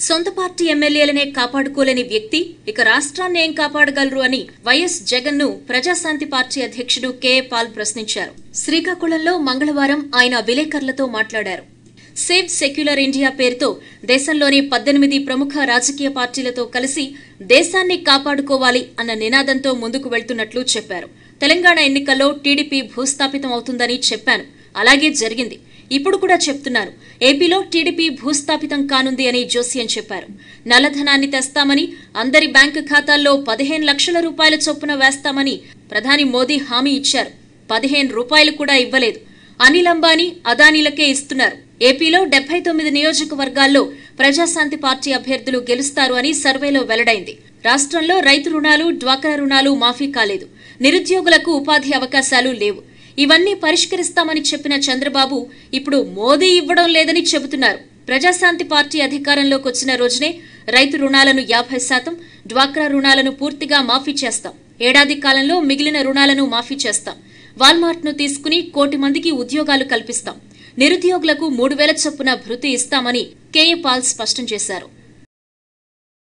సొంత పార్టీ ఎమ్మెల్యేలనే కాపాడుకోలేని వ్యక్తి ఇక రాష్ట్రాన్ని ఏం కాపాడగలరు అని వైఎస్ జగన్ ను ప్రజాశాంతి పార్టీ అధ్యక్షుడు కె పాల్ ప్రశ్నించారు. శ్రీకాకుళంలో మంగళవారం ఆయన విలేకరులతో మాట్లాడారు. సేవ్ సెక్యులర్ ఇండియా పేరుతో దేశంలోని 18 ప్రముఖ రాజకీయ పార్టీలతో కలిసి దేశాన్ని కాపాడుకోవాలి అన్న నినాదంతో ముందుకు వెళ్తున్నట్లు చెప్పారు. తెలంగాణ ఎన్నికల్లో టీడీపీ భూస్థాపితం అవుతుందని చెప్పాను. అలాగే జరిగింది. ఇప్పుడు కూడా చెప్తున్నాను. ఏపీలో టీడీపీ భూస్థాపితం కానుంది అని జోస్యం చెప్పారు. నల్లధనాన్ని తెస్తామని, అందరి బ్యాంకు ఖాతాల్లో 15 లక్షల రూపాయల చొప్పున వేస్తామని ప్రధాని మోదీ హామీ ఇచ్చారు. 15 రూపాయలు కూడా ఇవ్వలేదు. అనిల్ అంబానీ, అదానీలకే ఇస్తున్నారు. ఏపీలో 79 నియోజకవర్గాల్లో ప్రజాశాంతి పార్టీ అభ్యర్థులు గెలుస్తారు అని సర్వేలో వెల్లడైంది. రాష్ట్రంలో రైతు రుణాలు, డ్వాక్రా రుణాలు మాఫీ కాలేదు. నిరుద్యోగులకు ఉపాధి అవకాశాలు లేవు. ఇవన్నీ పరిష్కరిస్తామని చెప్పిన చంద్రబాబు ఇప్పుడు మోదీ ఇవ్వడం లేదని చెబుతున్నారు. ప్రజాశాంతి పార్టీ అధికారంలోకి వచ్చిన రోజునే రైతు రుణాలను 50%, డ్వాక్రా రుణాలను పూర్తిగా మాఫీ చేస్తాం. ఏడాది కాలంలో మిగిలిన రుణాలను మాఫీ చేస్తాం. వాల్మార్ట్ ను తీసుకుని 1 కోటి మందికి ఉద్యోగాలు కల్పిస్తాం. నిరుద్యోగులకు 3000 చొప్పున భృతి ఇస్తామని కెఏ పాల్ స్పష్టం చేశారు.